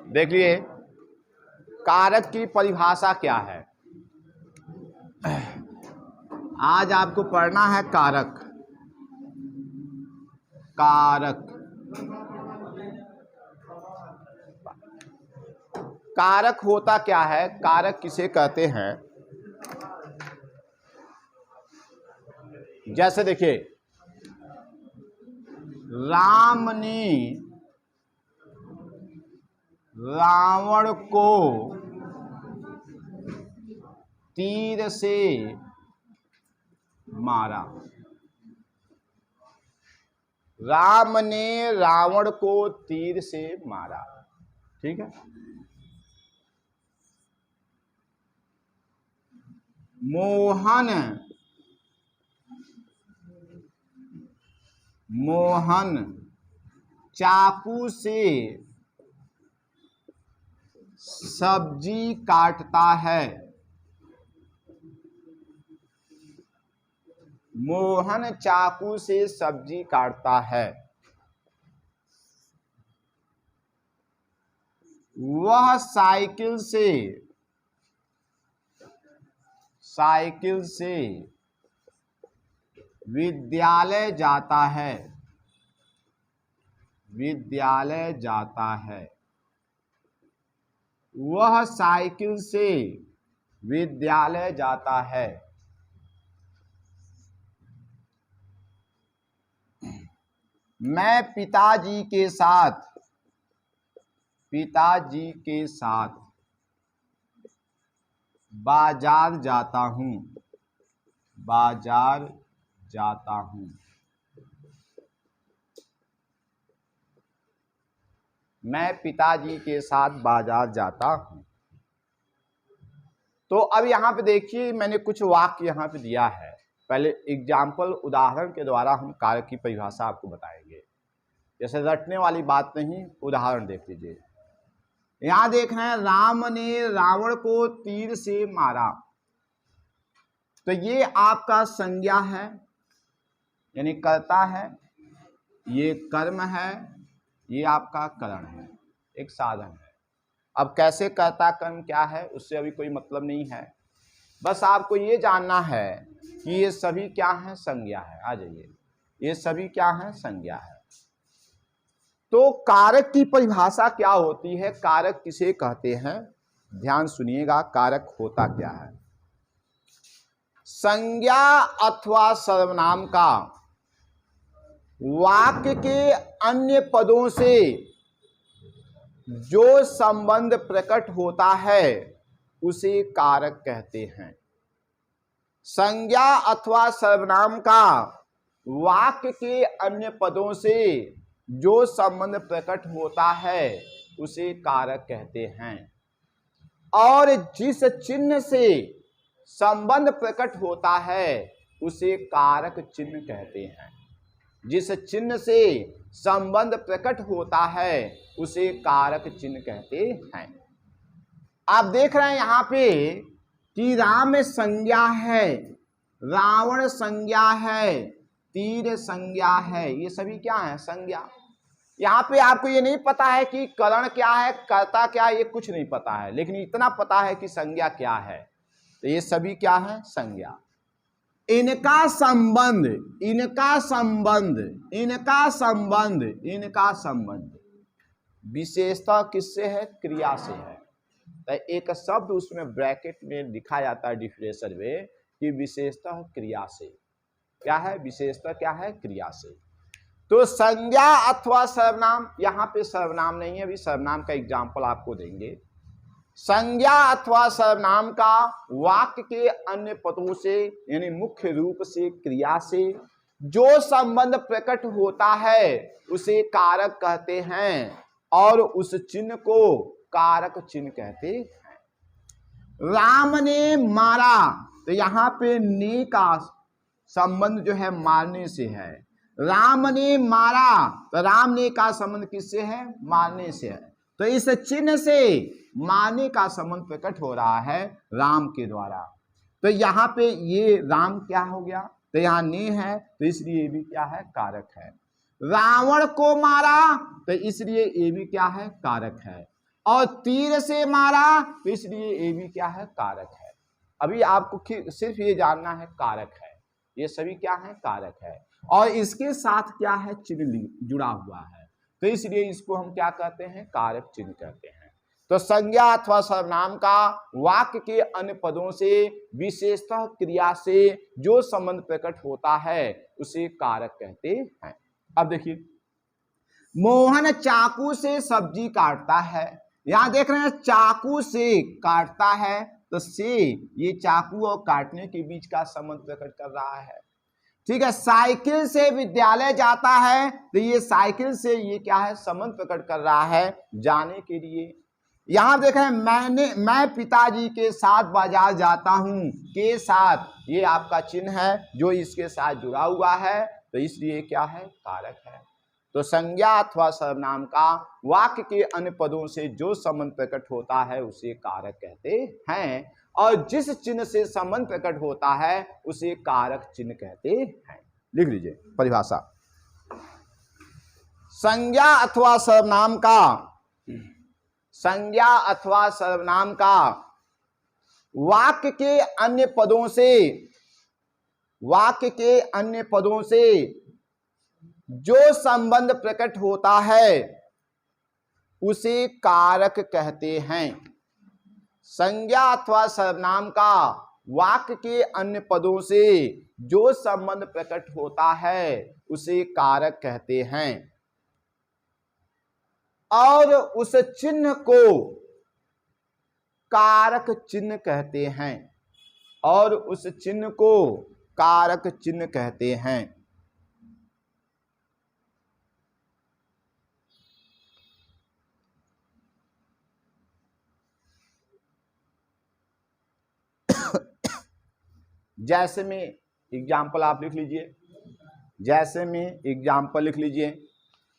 देखिए कारक की परिभाषा क्या है। आज आपको पढ़ना है कारक। कारक कारक होता क्या है, कारक किसे कहते हैं। जैसे देखिए राम ने रावण को तीर से मारा। राम ने रावण को तीर से मारा, ठीक है। मोहन चाकू से सब्जी काटता है। मोहन चाकू से सब्जी काटता है। वह साइकिल से विद्यालय जाता है। वह साइकिल से विद्यालय जाता है। मैं पिताजी के साथ बाजार जाता हूँ। मैं पिताजी के साथ बाजार जाता हूँ। तो अब यहाँ पे देखिए मैंने कुछ वाक्य यहाँ पे दिया है। पहले एग्जाम्पल उदाहरण के द्वारा हम कारक की परिभाषा आपको बताएंगे। जैसे रटने वाली बात नहीं, उदाहरण देख लीजिए। यहाँ देख रहे हैं राम ने रावण को तीर से मारा। तो ये आपका संज्ञा है, यानी कर्ता है। ये कर्म है, ये आपका करण है, एक साधन है। अब कैसे कर्ता कर्म क्या है उससे अभी कोई मतलब नहीं है। बस आपको ये जानना है कि ये सभी क्या है, संज्ञा है। आ जाइए, ये सभी क्या है, संज्ञा है। तो कारक की परिभाषा क्या होती है, कारक किसे कहते हैं, ध्यान सुनिएगा। कारक होता क्या है। संज्ञा अथवा सर्वनाम का वाक्य के अन्य पदों से जो संबंध प्रकट होता है उसे कारक कहते हैं। संज्ञा अथवा सर्वनाम का वाक्य के अन्य पदों से जो संबंध प्रकट होता है उसे कारक कहते हैं। और जिस चिन्ह से संबंध प्रकट होता है उसे कारक चिन्ह कहते हैं। जिस चिन्ह से संबंध प्रकट होता है उसे कारक चिन्ह कहते हैं। आप देख रहे हैं यहाँ पे कि राम संज्ञा है, रावण संज्ञा है, तीर संज्ञा है। ये सभी क्या है, संज्ञा। यहाँ पे आपको ये नहीं पता है कि करण क्या है, कर्ता क्या है, ये कुछ नहीं पता है, लेकिन इतना पता है कि संज्ञा क्या है। तो ये सभी क्या है, संज्ञा। इनका संबंध विशेषता किससे है, क्रिया से है। तो एक शब्द उसमें ब्रैकेट में लिखा जाता है डिफरेंशियल में कि विशेषता क्रिया से। क्या है, विशेषता क्या है, क्रिया से। तो संज्ञा अथवा सर्वनाम, यहाँ पे सर्वनाम नहीं है, अभी सर्वनाम का एग्जाम्पल आपको देंगे। संज्ञा अथवा सर्वनाम का वाक्य के अन्य पदों से यानी मुख्य रूप से क्रिया से जो संबंध प्रकट होता है उसे कारक कहते हैं और उस चिन्ह को कारक चिन्ह कहते हैं। राम ने मारा, तो यहाँ पे ने का संबंध जो है मारने से है। राम ने मारा, तो राम ने का संबंध किससे है, मारने से है। तो इस चिन्ह से मारने का संबंध प्रकट हो रहा है राम के द्वारा। तो यहाँ पे ये राम क्या हो गया, तो यहाँ ने है, तो इसलिए ये भी क्या है, कारक है। रावण को मारा, तो इसलिए ये भी क्या है, कारक है। और तीर से मारा, तो इसलिए ये भी क्या है, कारक है। अभी आपको सिर्फ ये जानना है कारक है, ये सभी क्या है, कारक है। और इसके साथ क्या है, चिन्ह जुड़ा हुआ है, तो इसलिए इसको हम क्या कहते हैं, कारक चिन्ह कहते हैं। तो संज्ञा अथवा सर्वनाम का वाक्य के अन्य पदों से विशेषतः क्रिया से जो संबंध प्रकट होता है उसे कारक कहते हैं। अब देखिए, मोहन चाकू से सब्जी काटता है, यहां देख रहे हैं चाकू से काटता है, तो से ये चाकू और काटने के बीच का संबंध प्रकट कर रहा है। ठीक है, साइकिल से विद्यालय जाता है, तो ये साइकिल से ये क्या है, संबंध प्रकट कर रहा है जाने के लिए। यहां देख रहे हैं मैं पिताजी के साथ बाजार जाता हूं, के साथ ये आपका चिन्ह है जो इसके साथ जुड़ा हुआ है, तो इसलिए क्या है, कारक है। तो संज्ञा अथवा सर्वनाम का वाक्य के अन्य पदों से जो संबंध प्रकट होता है उसे कारक कहते हैं, और जिस चिन्ह से संबंध प्रकट होता है उसे कारक चिन्ह कहते हैं। लिख लीजिए परिभाषा। संज्ञा अथवा सर्वनाम का, संज्ञा अथवा सर्वनाम का वाक्य के अन्य पदों से, वाक्य के अन्य पदों से जो संबंध प्रकट होता है उसे कारक कहते हैं। संज्ञा अथवा सर्वनाम का वाक्य के अन्य पदों से जो संबंध प्रकट होता है उसे कारक कहते हैं, और उस चिन्ह को कारक चिन्ह कहते हैं, और उस चिन्ह को कारक चिन्ह कहते हैं। जैसे में एग्जाम्पल आप लिख लीजिए, जैसे में एग्जाम्पल लिख लीजिए,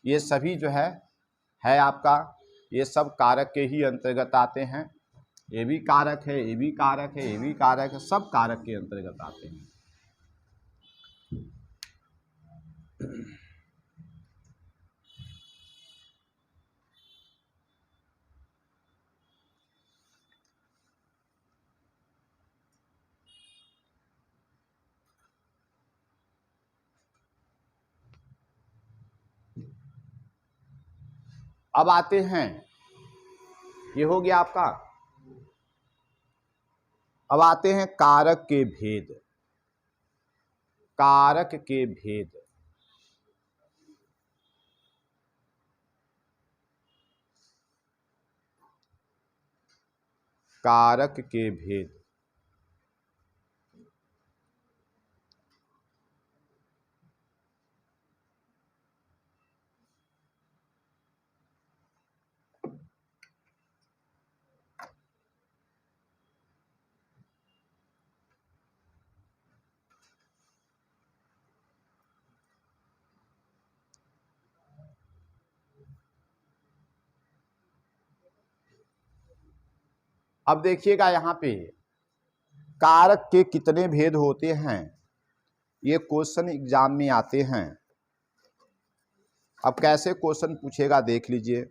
ये सभी जो है आपका, ये सब कारक के ही अंतर्गत आते हैं। ये भी कारक है, ये भी कारक है, ये भी कारक है, सब कारक के अंतर्गत आते हैं। अब आते हैं, ये हो गया आपका। अब आते हैं कारक के भेद, कारक के भेद। कारक के भेद। अब देखिएगा यहाँ पे कारक के कितने भेद होते हैं, ये क्वेश्चन एग्जाम में आते हैं। अब कैसे क्वेश्चन पूछेगा देख लीजिए।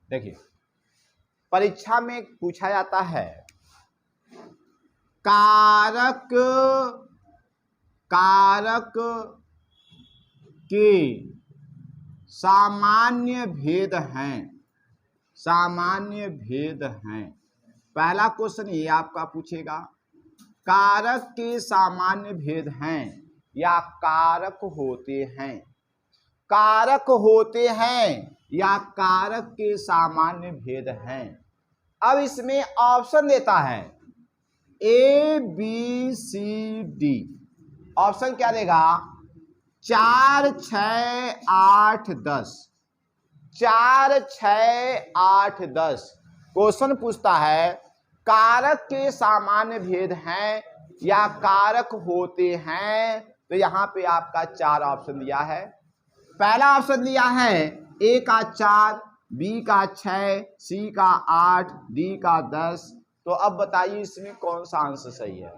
देखिए, परीक्षा में पूछा जाता है कारक, कारक के सामान्य भेद हैं, सामान्य भेद हैं। पहला क्वेश्चन ये आपका पूछेगा, कारक के सामान्य भेद हैं या कारक होते हैं, कारक होते हैं या कारक के सामान्य भेद हैं। अब इसमें ऑप्शन देता है A B C D. Option क्या देगा, 4 6 8 10, 4 6 8 10। क्वेश्चन पूछता है कारक के सामान्य भेद हैं या कारक होते हैं, तो यहाँ पे आपका 4 ऑप्शन दिया है। पहला ऑप्शन दिया है ए का 4, बी का 6, सी का 8, डी का 10। तो अब बताइए इसमें कौन सा आंसर सही है।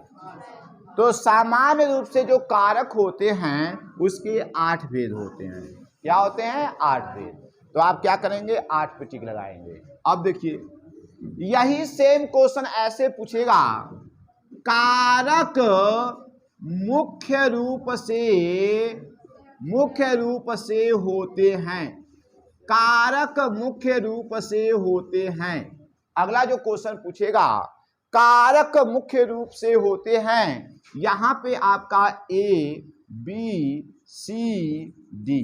तो सामान्य रूप से जो कारक होते हैं उसके 8 भेद होते हैं। क्या होते हैं? 8 भेद। तो आप क्या करेंगे? 8 पे टिक लगाएंगे। अब देखिए यही सेम क्वेश्चन ऐसे पूछेगा, कारक मुख्य रूप से होते हैं, कारक मुख्य रूप से होते हैं। अगला जो क्वेश्चन पूछेगा कारक मुख्य रूप से होते हैं, यहां पे आपका A B C D,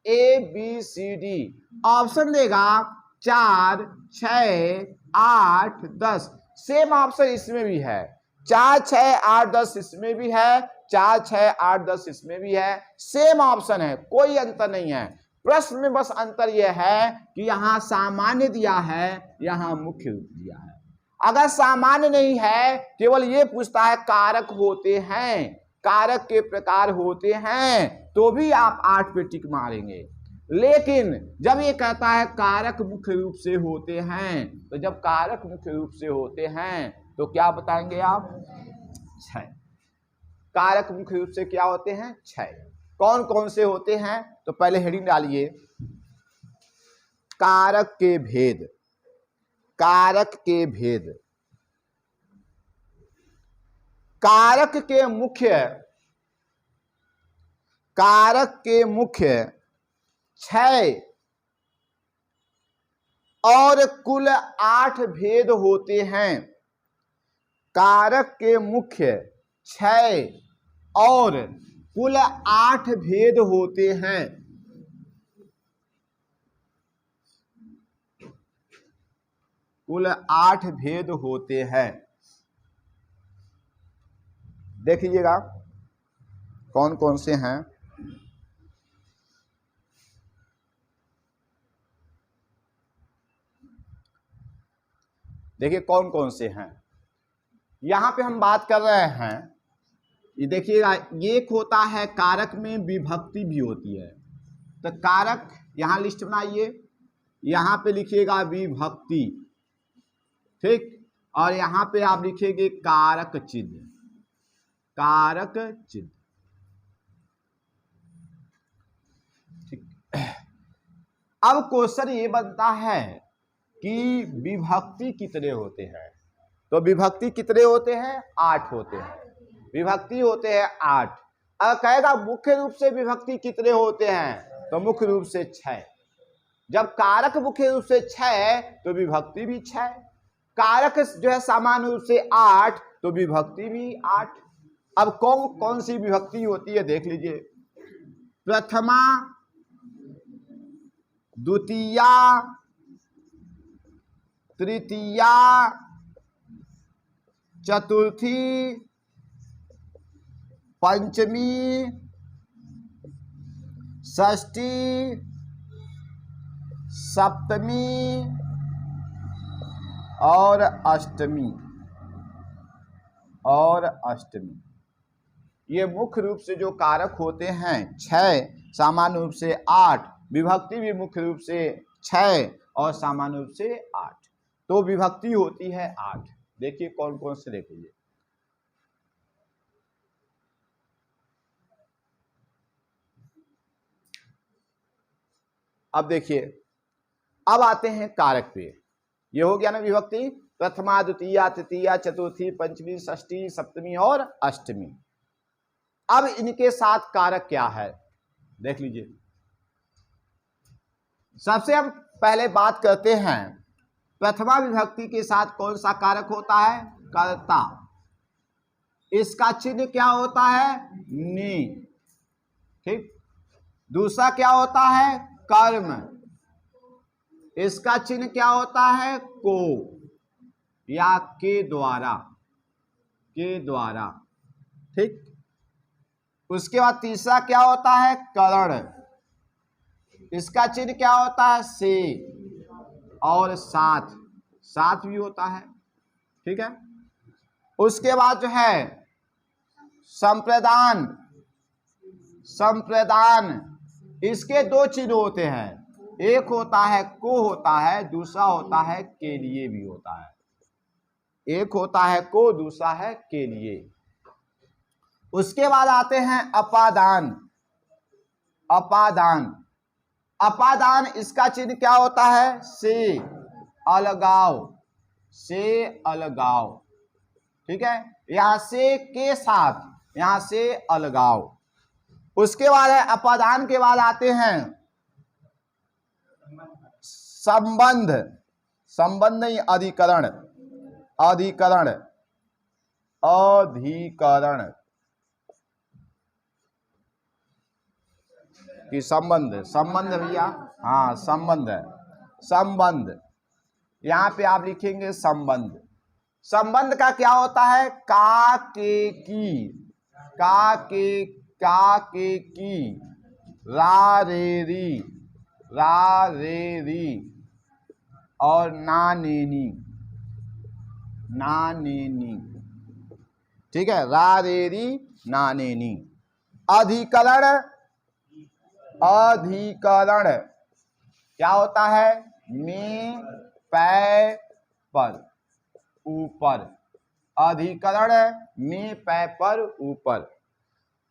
A B C D option देगा 4, 6, 8, 10। सेम ऑप्शन इसमें भी है, 4, 6, 8, 10 इसमें भी है, 4, 6, 8, 10 इसमें भी है। सेम ऑप्शन है, कोई अंतर नहीं है। प्रश्न में बस अंतर यह है कि यहाँ सामान्य दिया है, यहाँ मुख्य रूप दिया है। अगर सामान्य नहीं है, केवल ये पूछता है कारक होते हैं, कारक के प्रकार होते हैं, तो भी आप 8 पे टिक मारेंगे। लेकिन जब ये कहता है कारक मुख्य रूप से होते हैं, तो जब कारक मुख्य रूप से होते हैं तो क्या बताएंगे आप? 6। कारक मुख्य रूप से क्या होते हैं? 6। कौन कौन से होते हैं? तो पहले हेडिंग डालिए, कारक के भेद। कारक के भेद, कारक के मुख्य 6 और कुल 8 भेद होते हैं। कारक के मुख्य 6 और कुल 8 भेद होते हैं। कुल 8 भेद होते हैं। देख लीजिएगा कौन कौन से हैं। देखिए कौन कौन से हैं। यहां पे हम बात कर रहे हैं, ये देखिएगा, एक होता है कारक में विभक्ति भी होती है। तो कारक यहां लिस्ट बनाइए, यहां पे लिखिएगा विभक्ति, ठीक, और यहां पे आप लिखेंगे कारक चिन्ह। कारक चिन्ह, ठीक। अब क्वेश्चन ये बनता है कि विभक्ति कितने होते हैं। तो विभक्ति कितने होते हैं? 8 होते हैं। विभक्ति होते हैं 8। अब कहेगा मुख्य रूप से विभक्ति कितने होते हैं? तो मुख्य रूप से 6। जब कारक मुख्य रूप से 6 तो विभक्ति भी 6। कारक जो है सामान्य रूप से 8 तो विभक्ति भी 8। अब कौन कौन सी विभक्ति होती है देख लीजिए। प्रथमा, द्वितीया, तृतीया, चतुर्थी, पंचमी, षष्ठी, सप्तमी और अष्टमी। ये मुख्य रूप से जो कारक होते हैं 6, सामान्य रूप से 8, विभक्ति भी मुख्य रूप से 6 और सामान्य रूप से 8। तो विभक्ति होती है 8। देखिए कौन कौन से, देख लीजिए। अब देखिए, अब आते हैं कारक पे। ये हो गया ना विभक्ति, प्रथमा, द्वितीया, तृतीया, चतुर्थी, पंचमी, षष्ठी, सप्तमी और अष्टमी। अब इनके साथ कारक क्या है देख लीजिए। सबसे हम पहले बात करते हैं प्रथमा विभक्ति के साथ कौन सा कारक होता है? कर्ता। इसका चिन्ह क्या होता है? नि, ठीक। दूसरा क्या होता है? कर्म। इसका चिन्ह क्या होता है? को या के द्वारा, ठीक। उसके बाद तीसरा क्या होता है? करण। इसका चिन्ह क्या होता है? से। और साथ भी होता है। ठीक है। उसके बाद जो है संप्रदान, संप्रदान इसके दो चिन्ह होते हैं, एक होता है को होता है, दूसरा होता है के लिए भी होता है। एक होता है को, दूसरा है के लिए। उसके बाद आते हैं अपादान, अपादान, अपादान इसका चिन्ह क्या होता है, से अलगाव, से अलगाव, ठीक है। यहां से के साथ, यहां से अलगाव। उसके बाद है अपादान के बाद आते हैं संबंध, संबंध नहीं अधिकरण, अधिकरण, अधिकरण कि संबंध, संबंध भैया, हाँ संबंध, संबंध यहां पे आप लिखेंगे संबंध। संबंध का क्या होता है, का के की, का के की, रा रे री, रा रे री और ना ने नी, ना ने नी, ठीक है, रा रे री ना ने नी। अधिकरण, अधिकरण क्या होता है, में पै पर, ऊपर, अधिकरण में पै पर ऊपर।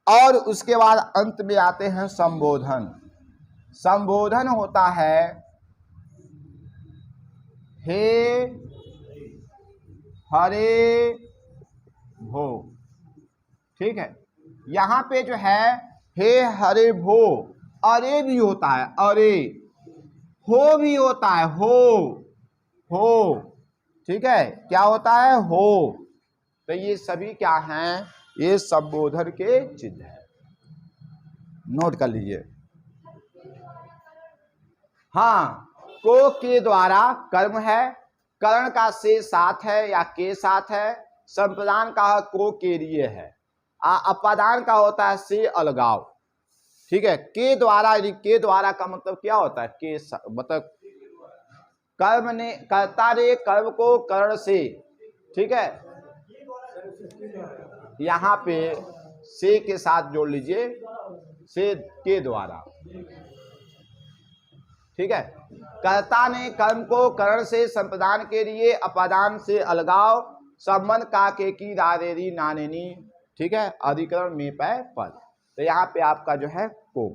और उसके बाद अंत में आते हैं संबोधन। संबोधन होता है हे हरे भो, ठीक है। यहां पे जो है हे हरे भो, अरे भी होता है, अरे, हो भी होता है, हो, ठीक है, क्या होता है, हो। तो ये सभी क्या हैं, ये संबोधन के चिन्ह है, नोट कर लीजिए। हाँ, को के द्वारा कर्म है, करण का से साथ है या के साथ है, संप्रदान का को के लिए है, अपादान का होता है से अलगाव, ठीक है। के द्वारा, के द्वारा का मतलब क्या होता है, के मतलब कर्म ने, कर्ता ने कर्म को करण से, ठीक है, यहां पे से के साथ जोड़ लीजिए, से के द्वारा, ठीक है। कर्ता ने कर्म को करण से संप्रदान के लिए, अपादान से अलगाव, संबंध का के की दादेरी नानेनी, ठीक है, अधिकरण में पै पद। तो यहाँ पे आपका जो है को।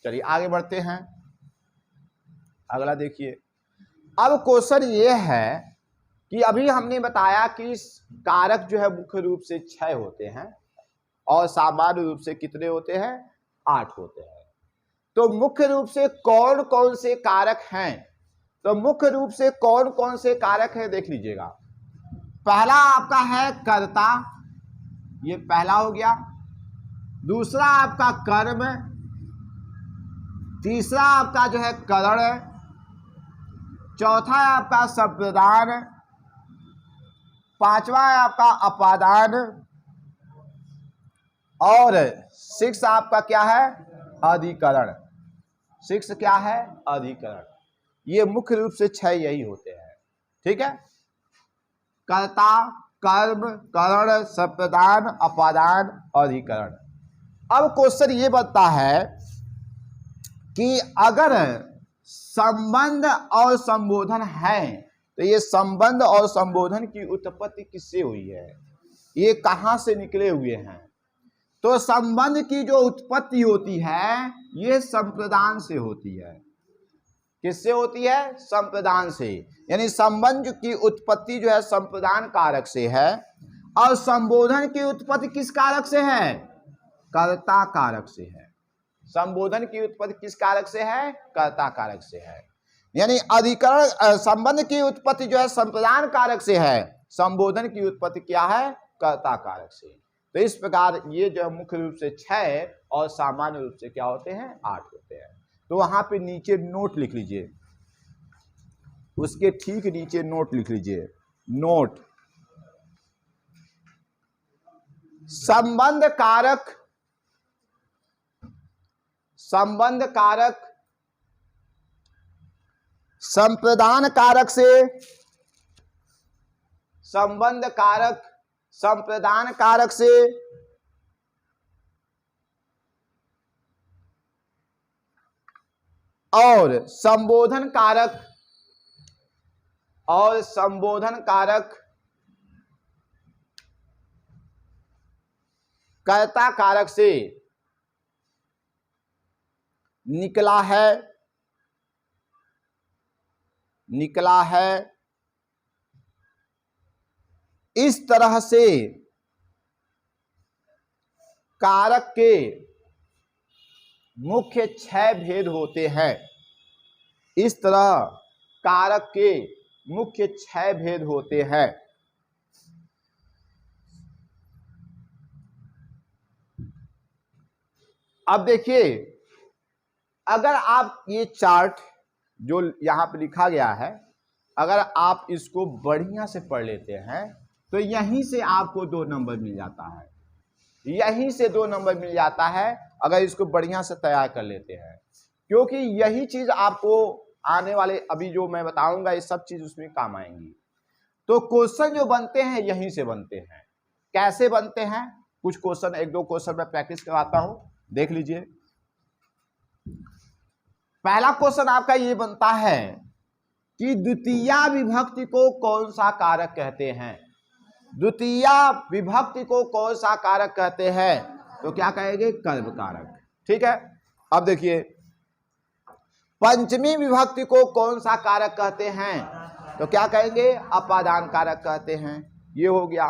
चलिए आगे बढ़ते हैं, अगला देखिए। अब क्वेश्चन ये है कि अभी हमने बताया कि कारक जो है मुख्य रूप से 6 होते हैं और सामान्य रूप से कितने होते हैं, 8 होते हैं। तो मुख्य रूप से कौन कौन से कारक हैं, तो मुख्य रूप से कौन कौन से कारक हैं देख लीजिएगा। पहला आपका है कर्ता, ये पहला हो गया। दूसरा आपका कर्म, तीसरा आपका जो है करण, चौथा है आपका संप्रदान, पांचवा है आपका अपादान और 6 आपका क्या है, अधिकरण। 6 क्या है, अधिकरण। ये मुख्य रूप से 6 यही होते हैं, ठीक है। कर्ता, कर्म, करण, संप्रदान, अपादान, अधिकरण। अब क्वेश्चन ये बनता है कि अगर संबंध और संबोधन है तो ये संबंध और संबोधन की उत्पत्ति किससे हुई है, ये कहां से निकले हुए हैं। तो संबंध की जो उत्पत्ति होती है ये संप्रदान से होती है। किससे होती है, संप्रदान से। यानी संबंध की उत्पत्ति जो है संप्रदान कारक से है और संबोधन की उत्पत्ति किस कारक से है, कर्ता कारक से है। संबोधन की उत्पत्ति किस कारक से है, कर्ता कारक से है। यानी अधिकरण, संबंध की उत्पत्ति जो है संप्रदान कारक से है, संबोधन की उत्पत्ति क्या है, कर्ता कारक से। तो इस प्रकार ये जो मुख्य रूप से 6 और सामान्य रूप से क्या होते हैं, 8 होते हैं। तो वहां पे नीचे नोट लिख लीजिए, उसके ठीक नीचे नोट लिख लीजिए, नोट संबंध कारक, संबंध कारक संप्रदान कारक से संबंध कारक संप्रदान कारक से और संबोधन कारक कर्ता कारक से निकला है। इस तरह से कारक के मुख्य 6 भेद होते हैं। इस तरह कारक के मुख्य 6 भेद होते हैं। अब देखिए, अगर आप ये चार्ट जो यहां पे लिखा गया है, अगर आप इसको बढ़िया से पढ़ लेते हैं तो यहीं से आपको 2 नंबर मिल जाता है। यहीं से 2 नंबर मिल जाता है अगर इसको बढ़िया से तैयार कर लेते हैं, क्योंकि यही चीज आपको आने वाले अभी जो मैं बताऊंगा ये सब चीज उसमें काम आएंगी। तो क्वेश्चन जो बनते हैं यहीं से बनते हैं। कैसे बनते हैं? कुछ क्वेश्चन, 1-2 क्वेश्चन मैं प्रैक्टिस करवाता हूं, देख लीजिए। पहला क्वेश्चन आपका ये बनता है कि द्वितीय विभक्ति को कौन सा कारक कहते हैं? द्वितीय विभक्ति को कौन सा कारक कहते हैं? तो क्या कहेंगे? कर्म कारक। ठीक है। अब देखिए, पंचमी विभक्ति को कौन सा कारक कहते हैं? तो क्या कहेंगे? अपादान कारक कहते हैं। ये हो गया।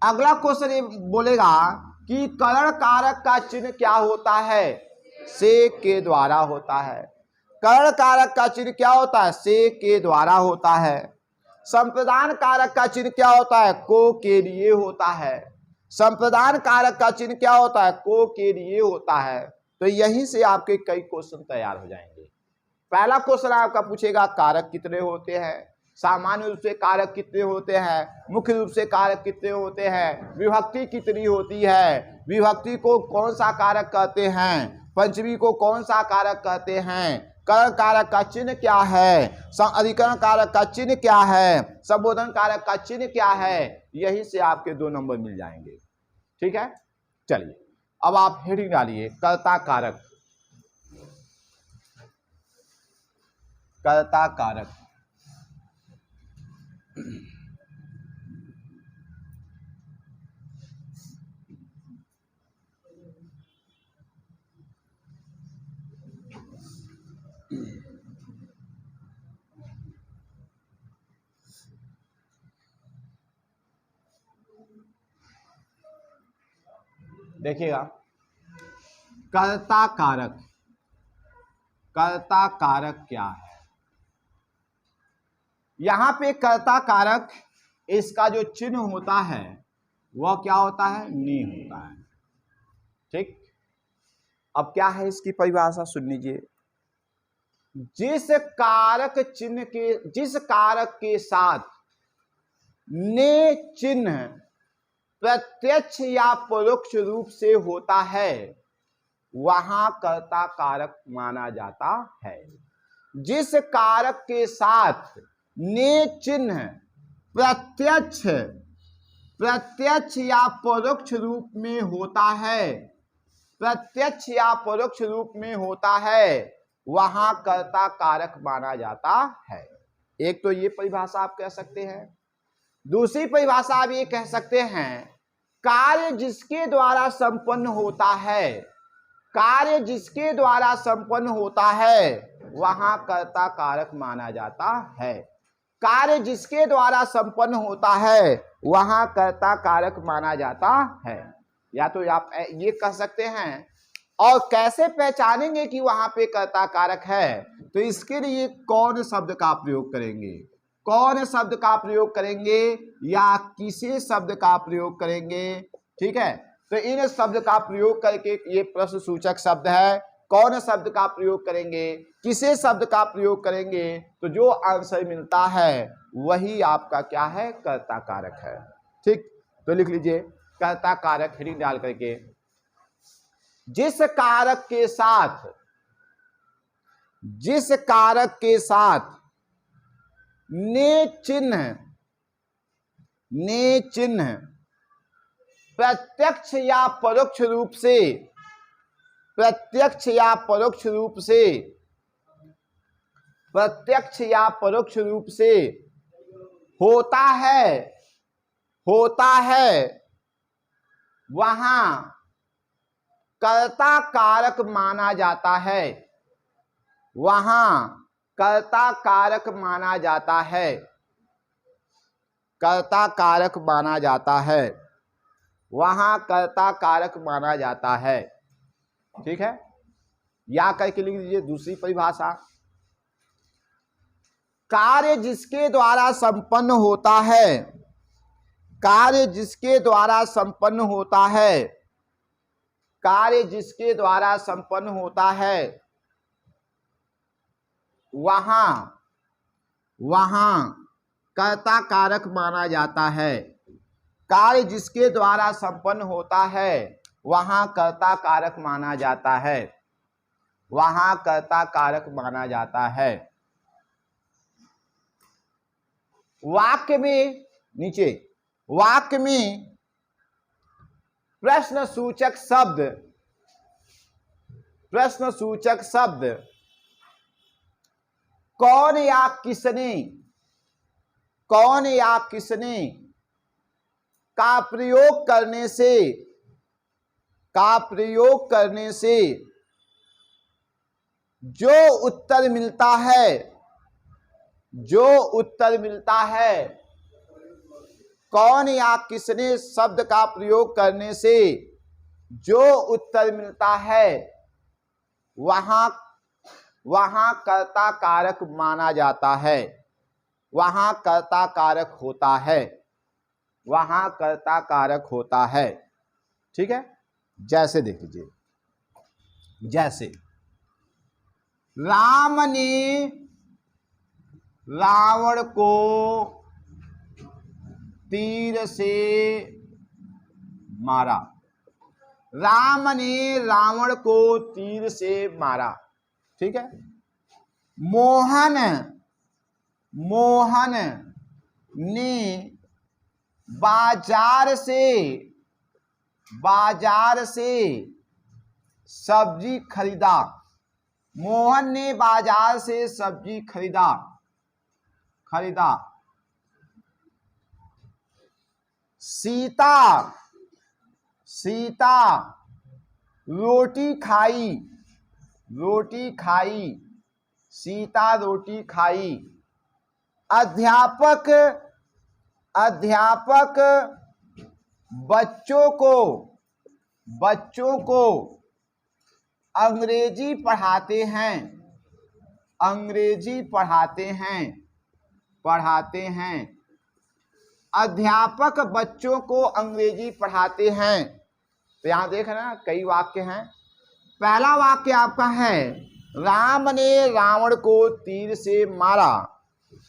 अगला क्वेश्चन ये बोलेगा कि करण कारक का चिन्ह क्या होता है? से के द्वारा होता है। करण कारक का चिन्ह क्या होता है? से के द्वारा होता है। संप्रदान कारक का चिन्ह क्या होता है? को के लिए होता है। संप्रदान कारक का चिन्ह क्या होता है? को के लिए होता है। तो यहीं से आपके कई क्वेश्चन तैयार हो जाएंगे। पहला क्वेश्चन आपका पूछेगा कारक कितने होते हैं? सामान्य रूप से कारक कितने होते हैं? मुख्य रूप से कारक कितने होते हैं? विभक्ति कितनी होती है? विभक्ति को कौन सा कारक कहते हैं? पंचमी को कौन सा कारक कहते हैं? करण कारक का चिन्ह क्या है? अधिकरण कारक का चिन्ह क्या है? संबोधन कारक का चिन्ह क्या है? यही से आपके 2 नंबर मिल जाएंगे। ठीक है। चलिए, अब आप हेडिंग डालिए, कर्ता कारक। कर्ता कारक। देखिएगा, कर्ता कारक। कर्ता कारक क्या है? यहां पे कर्ता कारक, इसका जो चिन्ह होता है वह क्या होता है? नी होता है। ठीक। अब क्या है इसकी परिभाषा सुन लीजिए। जिस कारक के साथ ने चिन्ह प्रत्यक्ष या परोक्ष रूप से होता है वहां कर्ता कारक माना जाता है। जिस कारक के साथ ने चिन्ह प्रत्यक्ष या परोक्ष रूप में होता है, प्रत्यक्ष या परोक्ष रूप में होता है, वहां कर्ता कारक माना जाता है। एक तो ये परिभाषा आप कह सकते हैं। दूसरी परिभाषा आप ये कह सकते हैं, कार्य जिसके द्वारा संपन्न होता है, कार्य जिसके द्वारा संपन्न होता है वहां कर्ता कारक माना जाता है। कार्य जिसके द्वारा संपन्न होता है वहां कर्ता कारक माना जाता है। या तो आप ये कह सकते हैं। और कैसे पहचानेंगे कि वहां पे कर्ता कारक है? तो इसके लिए कौन शब्द का प्रयोग करेंगे? कौन शब्द का प्रयोग करेंगे या किसी शब्द का प्रयोग करेंगे? ठीक है। तो इन शब्द का प्रयोग करके, ये प्रश्न सूचक शब्द है, कौन शब्द का प्रयोग करेंगे, किसे शब्द का प्रयोग करेंगे, तो जो आंसर मिलता है वही आपका क्या है? कर्ता कारक है। ठीक। तो लिख लीजिए, कर्ता कारक हेडिंग डाल करके, जिस कारक के साथ ने चिन्ह ने चिन्ह प्रत्यक्ष या परोक्ष रूप से, प्रत्यक्ष या परोक्ष रूप से, प्रत्यक्ष या परोक्ष रूप से होता है, होता है, वहां कर्ता कारक माना जाता है, वहां कर्ता कारक माना जाता है, कर्ता कारक माना जाता है, वहां कर्ता कारक माना जाता है। ठीक है, या करके लिख दीजिए दूसरी परिभाषा। कार्य जिसके द्वारा संपन्न होता है, कार्य जिसके द्वारा संपन्न होता है, कार्य जिसके द्वारा संपन्न होता है, वहां वहां कर्ता कारक माना जाता है। कार्य जिसके द्वारा संपन्न होता है वहां कर्ता कारक माना जाता है, वहां कर्ता कारक माना जाता है। वाक्य में नीचे, वाक्य में प्रश्न सूचक शब्द, प्रश्न सूचक शब्द कौन या किसने, कौन या किसने का प्रयोग करने से, का प्रयोग करने से जो उत्तर मिलता है, जो उत्तर मिलता है, कौन या किसने शब्द का प्रयोग करने से जो उत्तर मिलता है वहां वहां कर्ता कारक माना जाता है, वहां कर्ता कारक होता है, वहां कर्ता कारक होता है। ठीक है, जैसे देख लीजिए, जैसे राम ने रावण को तीर से मारा, राम ने रावण को तीर से मारा। ठीक है, मोहन, मोहन ने बाजार से, बाजार से सब्जी खरीदा, मोहन ने बाजार से सब्जी खरीदा, खरीदा। सीता, सीता रोटी खाई, रोटी खाई, सीता रोटी खाई। अध्यापक, अध्यापक बच्चों को, बच्चों को अंग्रेजी पढ़ाते हैं, अंग्रेजी पढ़ाते हैं, पढ़ाते हैं। अध्यापक बच्चों को अंग्रेजी पढ़ाते हैं। तो यहां देख रहे हैं ना, कई वाक्य हैं। पहला वाक्य आपका है राम ने रावण को तीर से मारा,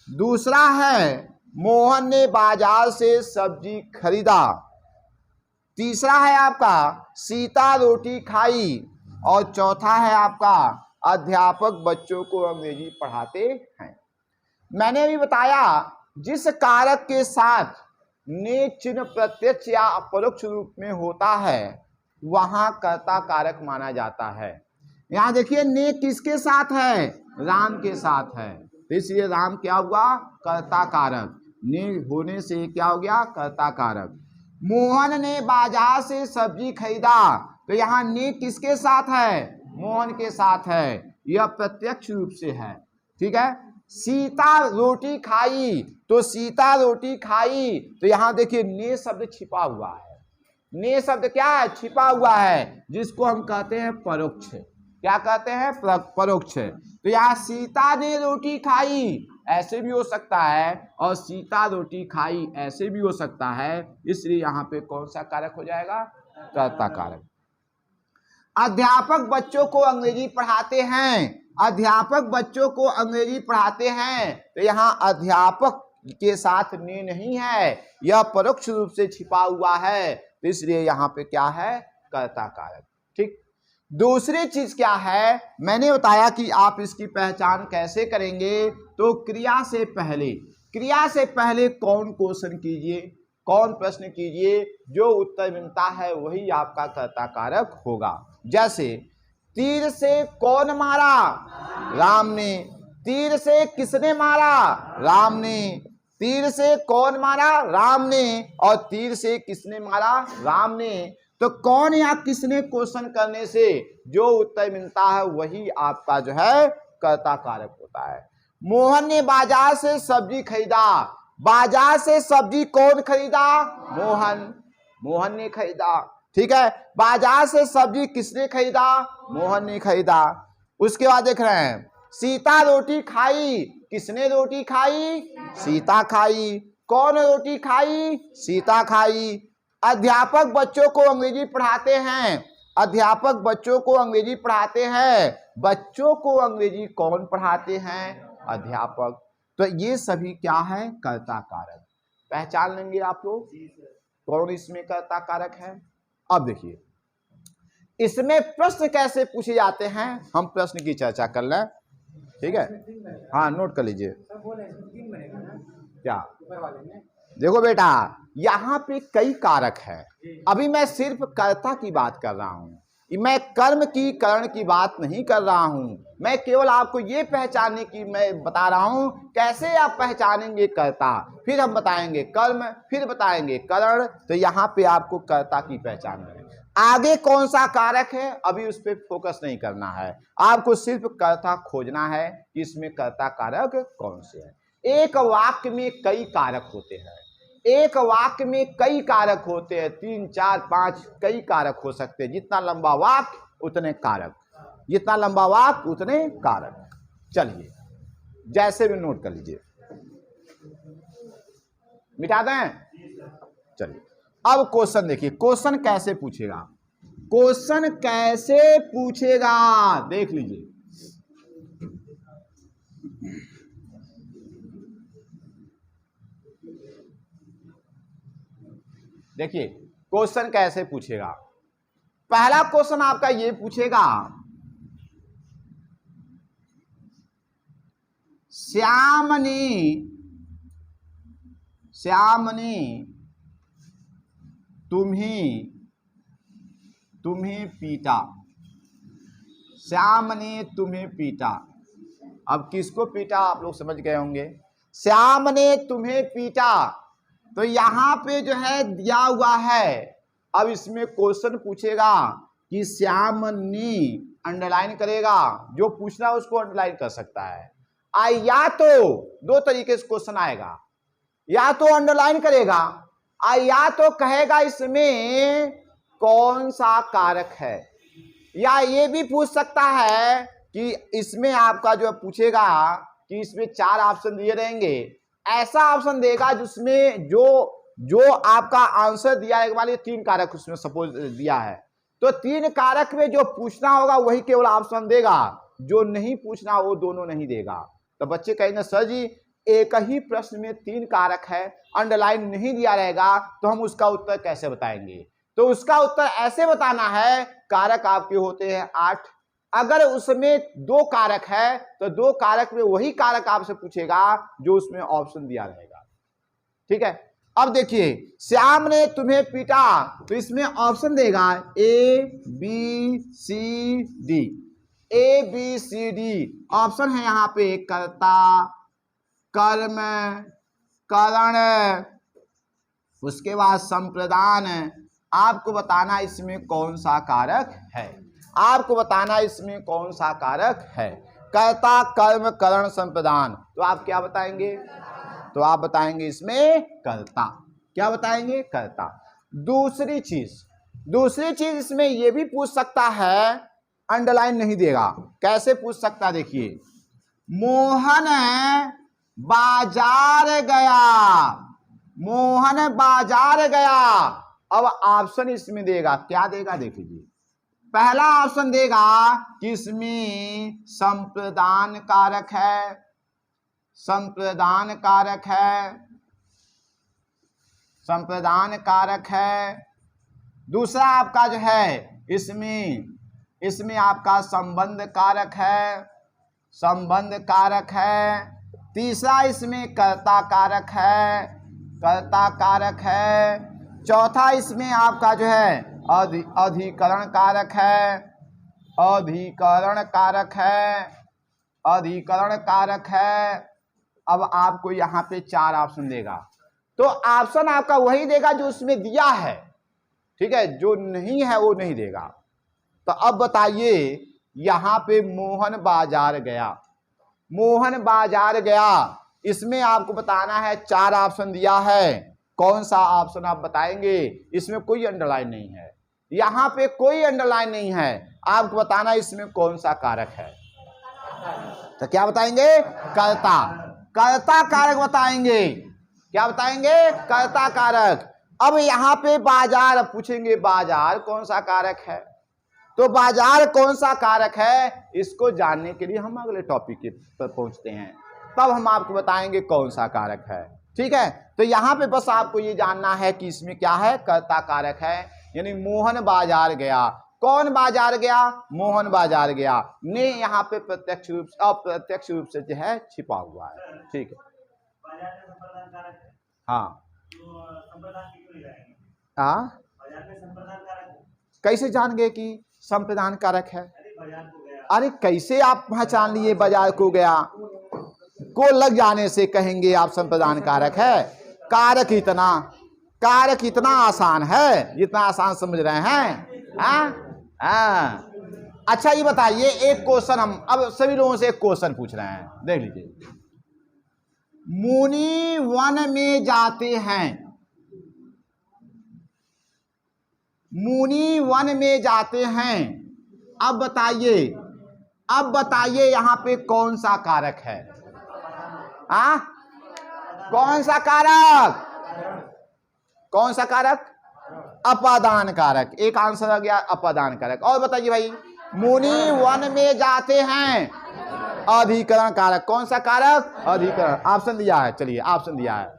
दूसरा है मोहन ने बाजार से सब्जी खरीदा, तीसरा है आपका सीता रोटी खाई, और चौथा है आपका अध्यापक बच्चों को अंग्रेजी पढ़ाते हैं। मैंने अभी बताया जिस कारक के साथ ने चिन्ह प्रत्यक्ष या अपरोक्ष रूप में होता है वहां कर्ता कारक माना जाता है। यहां देखिए ने किसके साथ है, राम के साथ है, तो इसलिए राम क्या हुआ, कर्ता कारक। ने होने से क्या हो गया, कर्ता कारक। मोहन ने बाजार से सब्जी खरीदा, तो यहाँ ने किसके साथ है, मोहन के साथ है, यह प्रत्यक्ष रूप से है। ठीक है, सीता रोटी खाई, तो सीता रोटी खाई, तो यहाँ देखिए ने शब्द छिपा हुआ है। ने शब्द क्या है, छिपा हुआ है, जिसको हम कहते हैं परोक्ष। क्या कहते हैं, परोक्ष। तो यहाँ सीता ने रोटी खाई ऐसे भी हो सकता है, और सीता रोटी खाई ऐसे भी हो सकता है, इसलिए यहाँ पे कौन सा कारक हो जाएगा, कर्ता कारक। अध्यापक बच्चों को अंग्रेजी पढ़ाते हैं, अध्यापक बच्चों को अंग्रेजी पढ़ाते हैं, तो यहाँ अध्यापक के साथ ने नहीं है, यह परोक्ष रूप से छिपा हुआ है, तो इसलिए यहाँ पे क्या है, कर्ता कारक। ठीक, दूसरी चीज क्या है, मैंने बताया कि आप इसकी पहचान कैसे करेंगे, तो क्रिया से पहले, क्रिया से पहले कौन क्वेश्चन कीजिए, कौन प्रश्न कीजिए, जो उत्तर मिलता है वही आपका कर्ता कारक होगा। जैसे तीर से कौन मारा, राम ने। तीर से किसने मारा, राम ने। तीर से कौन मारा, राम ने। और तीर से किसने मारा, राम ने। तो कौन या किसने क्वेश्चन करने से जो उत्तर मिलता है वही आपका जो है कर्ता कारक होता है। मोहन ने बाजार से सब्जी खरीदा। बाजार से सब्जी कौन खरीदा, मोहन। मोहन ने खरीदा, ठीक है। बाजार से सब्जी किसने खरीदा, मोहन ने खरीदा। उसके बाद देख रहे हैं, सीता रोटी खाई। किसने रोटी खाई, सीता खाई। कौन रोटी खाई, सीता खाई। अध्यापक बच्चों को अंग्रेजी पढ़ाते हैं। अध्यापक बच्चों को अंग्रेजी पढ़ाते हैं। बच्चों को अंग्रेजी कौन पढ़ाते हैं, अध्यापक। तो ये सभी क्या है, कर्ता कारक। पहचान लेंगे आप लोग कौन इसमें कर्ता कारक है। अब देखिए इसमें प्रश्न कैसे पूछे जाते हैं, हम प्रश्न की चर्चा कर लें, ठीक है। हाँ नोट कर लीजिए। क्या देखो बेटा, यहाँ पे कई कारक है। अभी मैं सिर्फ कर्ता की बात कर रहा हूँ, मैं कर्म की करण की बात नहीं कर रहा हूँ। मैं केवल आपको ये पहचानने की मैं बता रहा हूँ, कैसे आप पहचानेंगे कर्ता, फिर हम बताएंगे कर्म, फिर बताएंगे करण। तो यहाँ पे आपको कर्ता की पहचान है। आगे कौन सा कारक है अभी उस पर फोकस नहीं करना है, आपको सिर्फ कर्ता खोजना है कि इसमें कर्ता कारक कौन से है। एक वाक्य में कई कारक होते हैं, एक वाक्य में कई कारक होते हैं, 3 4 5 कई कारक हो सकते हैं। जितना लंबा वाक्य उतने कारक, जितना लंबा वाक्य उतने कारक। चलिए जैसे भी नोट कर लीजिए, मिटा दें। चलिए अब क्वेश्चन देखिए, क्वेश्चन कैसे पूछेगा, क्वेश्चन कैसे पूछेगा देख लीजिए। देखिए क्वेश्चन कैसे पूछेगा। पहला क्वेश्चन आपका ये पूछेगा, श्याम ने तुम्हें पीटा। श्याम ने तुम्हें पीटा। अब किसको पीटा आप लोग समझ गए होंगे, श्याम ने तुम्हें पीटा। तो यहां पे जो है दिया हुआ है। अब इसमें क्वेश्चन पूछेगा कि श्याम ने, अंडरलाइन करेगा, जो पूछना उसको अंडरलाइन कर सकता है। या तो दो तरीके से क्वेश्चन आएगा, या तो अंडरलाइन करेगा, या तो कहेगा इसमें कौन सा कारक है। या ये भी पूछ सकता है कि इसमें आपका जो पूछेगा कि इसमें 4 ऑप्शन दिए रहेंगे, ऐसा ऑप्शन देगा जिसमें जो आपका आंसर दिया है वाले 3 कारक उसमें सपोज दिया है, तो 3 कारक में जो पूछना होगा वही केवल ऑप्शन देगा, जो नहीं पूछना वो दोनों नहीं देगा। तो बच्चे कहेंगे सर जी एक ही प्रश्न में 3 कारक है, अंडरलाइन नहीं दिया रहेगा, तो हम उसका उत्तर कैसे बताएंगे। तो उसका उत्तर ऐसे बताना है, कारक आपके होते हैं 8। अगर उसमें 2 कारक है तो 2 कारक में वही कारक आपसे पूछेगा जो उसमें ऑप्शन दिया रहेगा, ठीक है। अब देखिए श्याम ने तुम्हें पीटा, तो इसमें ऑप्शन देगा ABCD। ABCD ऑप्शन है यहाँ पे, कर्ता, कर्म, करण, उसके बाद संप्रदान। आपको बताना इसमें कौन सा कारक है, आपको बताना इसमें कौन सा कारक है। कर्ता, कर्म, करण, संप्रदान। तो आप क्या बताएंगे, तो आप बताएंगे इसमें कर्ता। क्या बताएंगे, कर्ता। दूसरी चीज इसमें यह भी पूछ सकता है, अंडरलाइन नहीं देगा, कैसे पूछ सकता, देखिए मोहन बाजार गया, मोहन बाजार गया। अब ऑप्शन इसमें देगा, क्या देगा देख लीजिए। पहला ऑप्शन देगा कि इसमें संप्रदान कारक है, संप्रदान कारक है, संप्रदान कारक है। दूसरा आपका जो है इसमें आपका संबंध कारक है, संबंध कारक है। तीसरा इसमें कर्ता कारक है, कर्ता कारक है। चौथा इसमें आपका जो है अधिकरण कारक है, अधिकरण कारक है, अधिकरण कारक है। अब आपको यहाँ पे 4 ऑप्शन देगा, तो ऑप्शन आपका वही देगा जो उसमें दिया है, ठीक है, जो नहीं है वो नहीं देगा। तो अब बताइए, यहाँ पे मोहन बाजार गया, मोहन बाजार गया, इसमें आपको बताना है, 4 ऑप्शन दिया है, कौन सा ऑप्शन आप बताएंगे। इसमें कोई अंडरलाइन नहीं है, यहाँ पे कोई अंडरलाइन नहीं है, आपको बताना इसमें कौन सा कारक है। तो क्या बताएंगे, कर्ता, कर्ता कारक बताएंगे। क्या बताएंगे, कर्ता कारक। अब यहाँ पे बाजार पूछेंगे, बाजार कौन सा कारक है, तो बाजार कौन सा कारक है, इसको जानने के लिए हम अगले टॉपिक पर पहुंचते हैं, तब हम आपको बताएंगे कौन सा कारक है, ठीक है। तो यहाँ पे बस आपको ये जानना है कि इसमें क्या है, कर्ता कारक है, यानी मोहन बाजार गया, कौन बाजार गया, मोहन बाजार गया, ने यहाँ पे प्रत्यक्ष रूप से अप्रत्यक्ष रूप से जो है छिपा हुआ है, ठीक है। हाँ हाँ, कैसे जान गए कि संप्रदान कारक है। अरे कैसे आप पहचान लिए बाजार को गया, को लग जाने से कहेंगे आप संप्रदान कारक है। कारक इतना आसान है, जितना आसान समझ रहे हैं। अच्छा ये बताइए, एक क्वेश्चन हम अब सभी लोगों से एक क्वेश्चन पूछ रहे हैं, देख लीजिए। मुनि वन में जाते हैं, मुनि वन में जाते हैं, अब बताइए यहाँ पे कौन सा कारक है। कौन सा कारक, कौन सा कारक, अपादान कारक। एक आंसर आ गया, अपादान कारक। और बताइए भाई, मुनि वन में जाते हैं, अधिकरण कारक। कौन सा कारक, अधिकरण। ऑप्शन दिया है, चलिए ऑप्शन दिया है,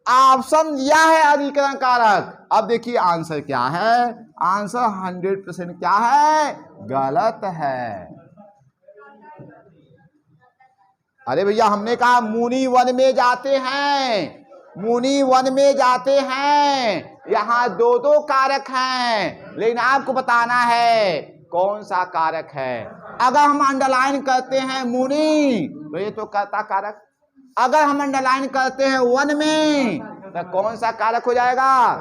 ऑप्शन दिया है अधिकरण कारक। अब देखिए आंसर क्या है, आंसर 100% क्या है, गलत है। अरे भैया हमने कहा मुनि वन में जाते हैं, मुनि वन में जाते हैं, यहाँ 2 कारक हैं, लेकिन आपको बताना है कौन सा कारक है। अगर हम अंडरलाइन करते हैं मुनि, तो ये तो कर्ता कारक। अगर हम अंडरलाइन करते हैं वन में, तो कौन सा कारक हो जाएगा,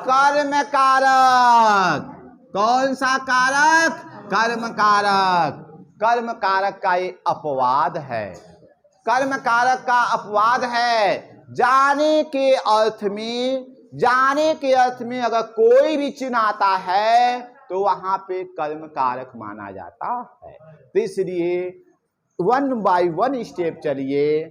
कर्म कारक। कौन सा कारक, कर्म कारक। कर्म कारक का ये अपवाद है, कर्म कारक का अपवाद है। जाने के अर्थ में अगर कोई भी चिन्ह आता है तो वहां पे कर्म कारक माना जाता है। तो इसलिए 1 बाय 1 स्टेप चलिए,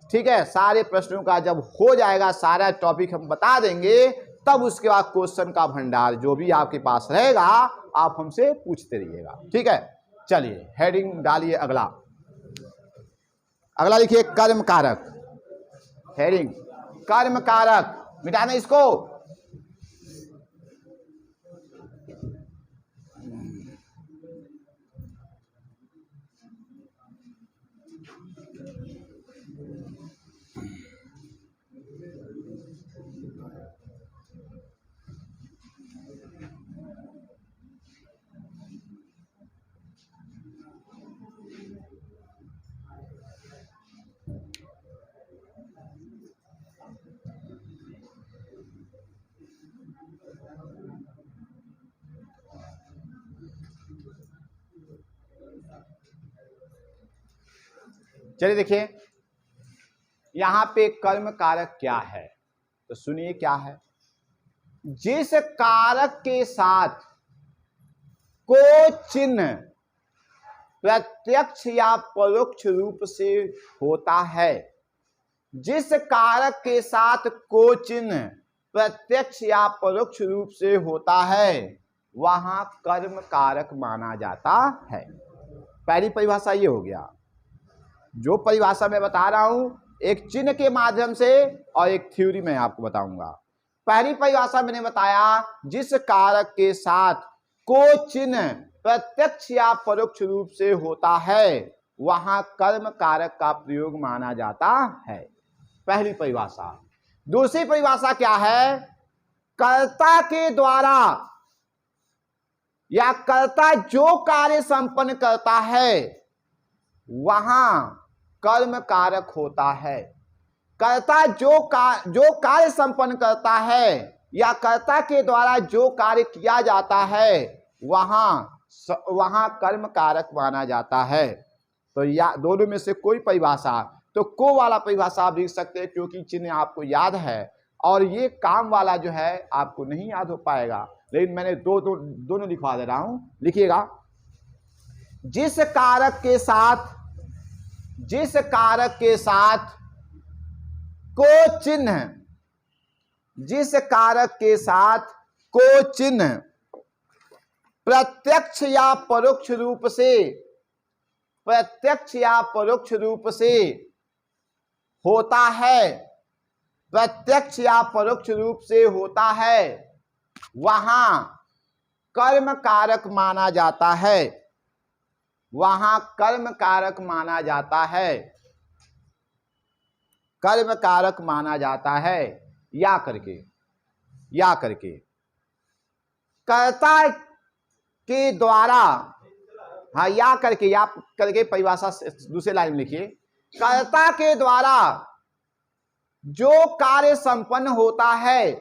ठीक है। सारे प्रश्नों का जब हो जाएगा, सारा टॉपिक हम बता देंगे, तब उसके बाद क्वेश्चन का भंडार जो भी आपके पास रहेगा आप हमसे पूछते रहिएगा, ठीक है। चलिए हेडिंग डालिए, अगला लिखिए कर्म कारक। हेडिंग कर्म कारक, मिटाना इसको। चलिए देखिए यहां पे कर्म कारक क्या है, तो सुनिए क्या है। जिस कारक के साथ को चिन्ह प्रत्यक्ष या परोक्ष रूप से होता है, जिस कारक के साथ को चिन्ह प्रत्यक्ष या परोक्ष रूप से होता है, वहां कर्म कारक माना जाता है। पहली परिभाषा ये हो गया। जो परिभाषा मैं बता रहा हूं एक चिन्ह के माध्यम से और एक थ्योरी में आपको बताऊंगा। पहली परिभाषा मैंने बताया, जिस कारक के साथ को चिन्ह प्रत्यक्ष या परोक्ष रूप से होता है, वहां कर्म कारक का प्रयोग माना जाता है। पहली परिभाषा। दूसरी परिभाषा क्या है? कर्ता के द्वारा या कर्ता जो कार्य संपन्न करता है वहां कर्म कारक होता है। कर्ता जो कार्य संपन्न करता है या कर्ता के द्वारा जो कार्य किया जाता है वहां कर्म कारक माना जाता है। तो या दोनों में से कोई परिभाषा, तो को वाला परिभाषा आप लिख सकते हैं क्योंकि चिन्ह आपको याद है, और ये काम वाला जो है आपको नहीं याद हो पाएगा, लेकिन मैंने दोनों लिखवा दे रहा हूं। लिखिएगा, जिस कारक के साथ को चिन्ह, जिस कारक के साथ को चिन्ह प्रत्यक्ष या परोक्ष रूप से होता है, प्रत्यक्ष या परोक्ष रूप से होता है, वहां कर्म कारक माना जाता है, वहां कर्म कारक माना जाता है, कर्म कारक माना जाता है। या करके कर्ता के द्वारा, हाँ या करके परिभाषा दूसरे लाइन में लिखिए, कर्ता के द्वारा जो कार्य संपन्न होता है,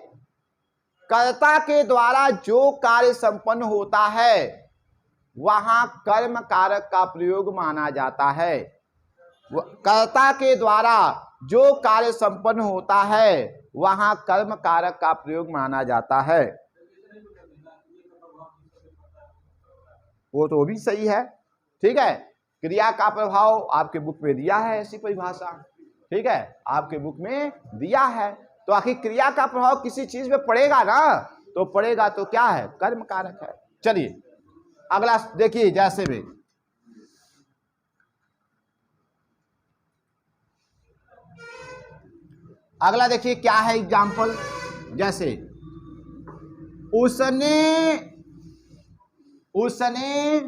कर्ता के द्वारा जो कार्य संपन्न होता है वहां कर्म कारक का प्रयोग माना जाता है। कर्ता के द्वारा जो कार्य संपन्न होता है वहां कर्म कारक का प्रयोग माना जाता है। वो भी सही है, ठीक है। क्रिया का प्रभाव आपके बुक में दिया है, ऐसी परिभाषा, ठीक है, आपके बुक में दिया है। तो आखिर क्रिया का प्रभाव किसी चीज में पड़ेगा ना, तो पड़ेगा तो क्या है? कर्म कारक है। चलिए अगला देखिए, जैसे भी अगला देखिए क्या है एग्जाम्पल। जैसे उसने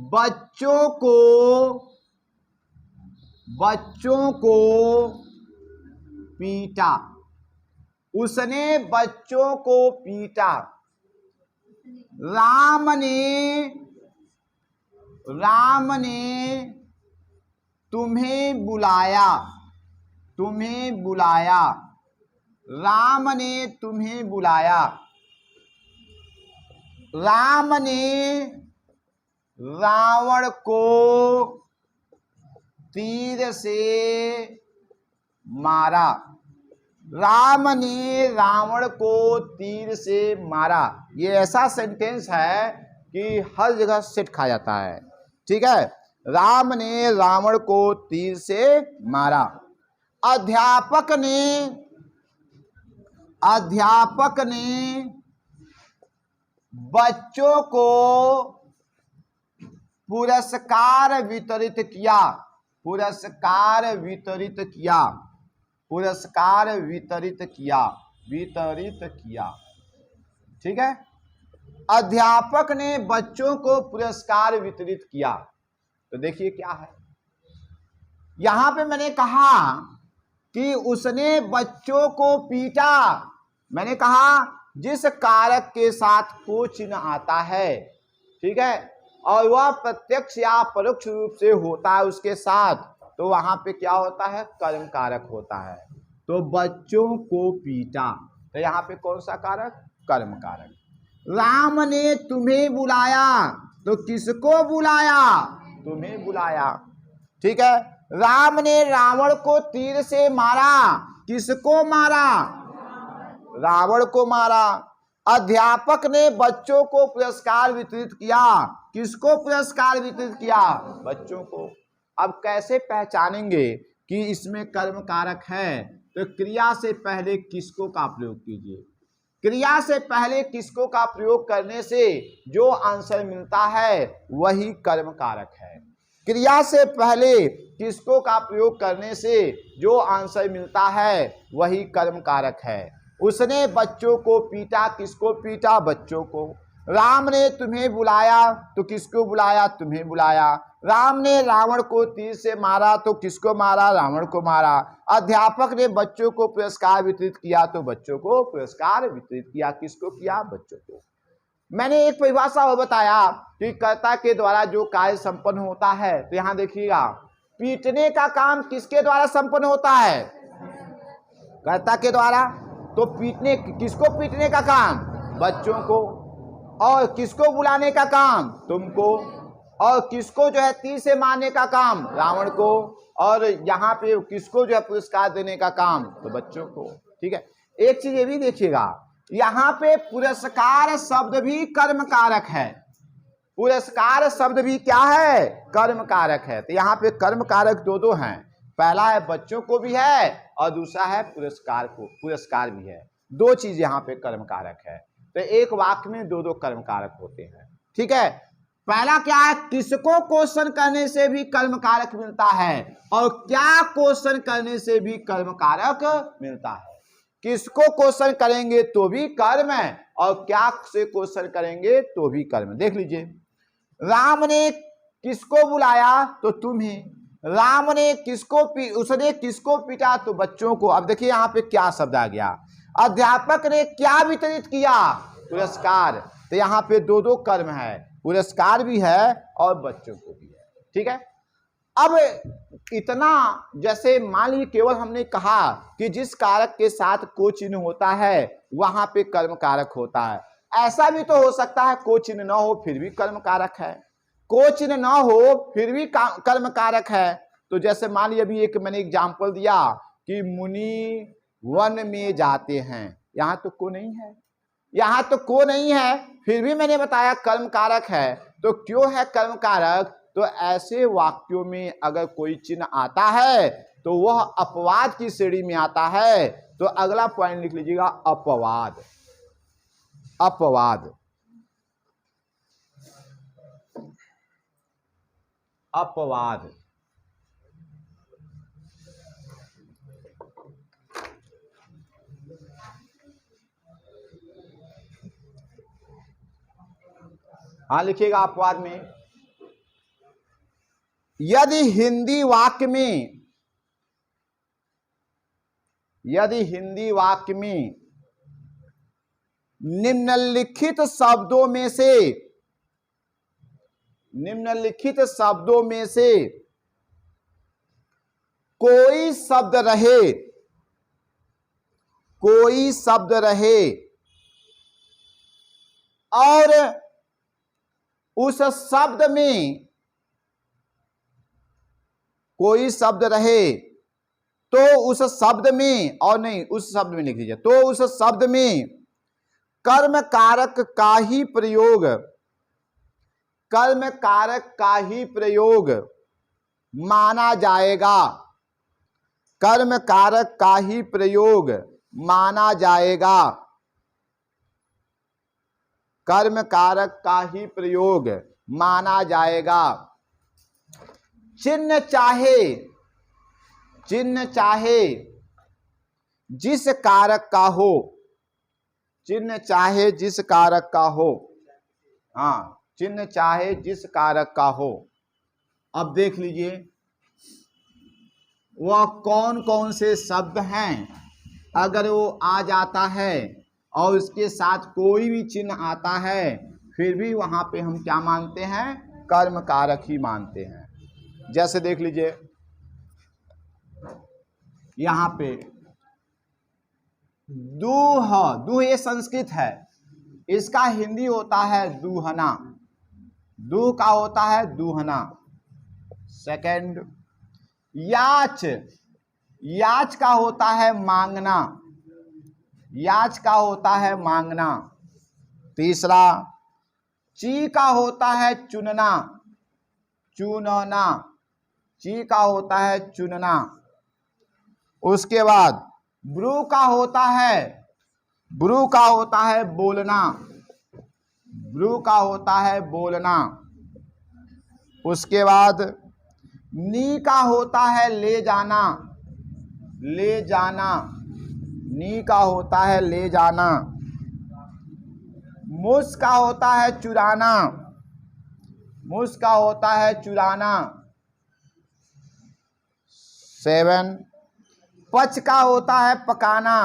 बच्चों को पीटा, उसने बच्चों को पीटा। राम ने तुम्हें बुलाया, राम ने तुम्हें बुलाया। राम ने रावण को तीर से मारा, राम ने रावण को तीर से मारा। ये ऐसा सेंटेंस है कि हर जगह सेट खा जाता है, ठीक है। राम ने रावण को तीर से मारा। अध्यापक ने बच्चों को पुरस्कार वितरित किया, ठीक है। अध्यापक ने बच्चों को पुरस्कार वितरित किया। तो देखिए क्या है, यहां पे मैंने कहा कि उसने बच्चों को पीटा। मैंने कहा जिस कारक के साथ को चिन्ह आता है, ठीक है, और वह प्रत्यक्ष या परोक्ष रूप से होता है उसके साथ, तो वहां पे क्या होता है? कर्म कारक होता है। तो बच्चों को पीटा, तो यहाँ पे कौन सा कारक? कर्म कारक। राम ने तुम्हें बुलाया, तो किसको बुलाया? तुम्हें बुलाया, ठीक है। राम ने रावण को तीर से मारा, किसको मारा? रावण को मारा। अध्यापक ने बच्चों को पुरस्कार वितरित किया, किसको पुरस्कार वितरित किया? बच्चों को। अब कैसे पहचानेंगे कि इसमें कर्म कारक है? तो क्रिया से पहले किसको का प्रयोग कीजिए। क्रिया से पहले किसको का प्रयोग करने से जो आंसर मिलता है वही कर्म कारक है। क्रिया से पहले किसको का प्रयोग करने से जो आंसर मिलता है वही कर्म कारक है। उसने बच्चों को पीटा, किसको पीटा? बच्चों को। राम ने तुम्हें बुलाया, तो किसको बुलाया? तुम्हें बुलाया। राम ने रावण को तीर से मारा तो किसको मारा? रावण को मारा। अध्यापक ने बच्चों को पुरस्कार वितरित किया तो बच्चों को पुरस्कार वितरित किया। किसको किया? बच्चों को। मैंने एक परिभाषा और बताया कि कर्ता के द्वारा जो कार्य संपन्न होता है, तो यहां देखिएगा, पीटने का काम किसके द्वारा संपन्न होता है? कर्ता के द्वारा। तो पीटने, किसको पीटने का काम? बच्चों को। और किसको बुलाने का काम? तुमको। और किसको जो है तीर से मारने का काम? रावण को। और यहाँ पे किसको जो है पुरस्कार देने का काम? तो बच्चों को। ठीक है। एक चीज ये भी देखिएगा, यहाँ पे पुरस्कार शब्द भी कर्म कारक है। पुरस्कार शब्द भी क्या है? कर्म कारक है। तो यहाँ पे कर्म कारक दो हैं। पहला है बच्चों को भी है और दूसरा है पुरस्कार को, पुरस्कार भी है। दो चीज यहाँ पे कर्म कारक है। तो एक वाक्य में दो कर्म कारक होते हैं। ठीक है। पहला क्या है? किसको क्वेश्चन करने से भी कर्म कारक मिलता है और क्या क्वेश्चन करने से भी कर्म कारक मिलता है। किसको क्वेश्चन करेंगे तो भी कर्म है और क्या से क्वेश्चन करेंगे तो भी कर्म। देख लीजिए, राम ने किसको बुलाया? तो तुम ही। राम ने उसने किसको पीटा? तो बच्चों को। अब देखिए यहाँ पे क्या शब्द आ गया। अध्यापक ने क्या वितरित किया? पुरस्कार। तो यहाँ पे दो कर्म है, पुरस्कार भी है और बच्चों को भी है। ठीक है। अब इतना, जैसे मान लीजिए केवल हमने कहा कि जिस कारक के साथ को चिन्ह होता है वहां पे कर्म कारक होता है। ऐसा भी तो हो सकता है को चिन्ह न हो फिर भी कर्म कारक है, को चिन्ह न हो फिर भी कर्म कारक है। तो जैसे मान लीजिए अभी एक मैंने एग्जाम्पल दिया कि मुनि वन में जाते हैं, यहाँ तो को नहीं है, यहाँ तो को नहीं है, फिर भी मैंने बताया कर्म कारक है। तो क्यों है कर्म कारक? तो ऐसे वाक्यों में अगर कोई चिन्ह आता है तो वह अपवाद की श्रेणी में आता है। तो अगला पॉइंट लिख लीजिएगा, अपवाद। अपवाद, अपवाद। हाँ लिखिएगा अपवाद में, यदि हिंदी वाक्य में निम्नलिखित शब्दों में से कोई शब्द रहे और उस शब्द में कोई शब्द रहे तो उस शब्द में, और नहीं उस शब्द में लिख दीजिए, तो उस शब्द में कर्म कारक का ही प्रयोग माना जाएगा। कर्म कारक का ही प्रयोग माना जाएगा। कर्म कारक का ही प्रयोग माना जाएगा। चिन्ह चाहे जिस कारक का हो, चिन्ह चाहे जिस कारक का हो, हाँ चिन्ह चाहे जिस कारक का हो। अब देख लीजिए वह कौन कौन से शब्द हैं। अगर वो आ जाता है और उसके साथ कोई भी चिन्ह आता है फिर भी वहां पे हम क्या मानते हैं? कर्म कारक ही मानते हैं। जैसे देख लीजिए यहां पे दूह ये संस्कृत है, इसका हिंदी होता है दूहना। दूह का होता है दूहना। सेकंड, याच का होता है मांगना। याच का होता है मांगना। तीसरा, ची का होता है चुनना। ची का होता है चुनना। उसके बाद ब्रू का होता है बोलना। ब्रू का होता है बोलना। उसके बाद नी का होता है ले जाना। नी का होता है ले जाना। मुस का होता है चुराना। मुस का होता है चुराना। 7 पच का होता है पकाना,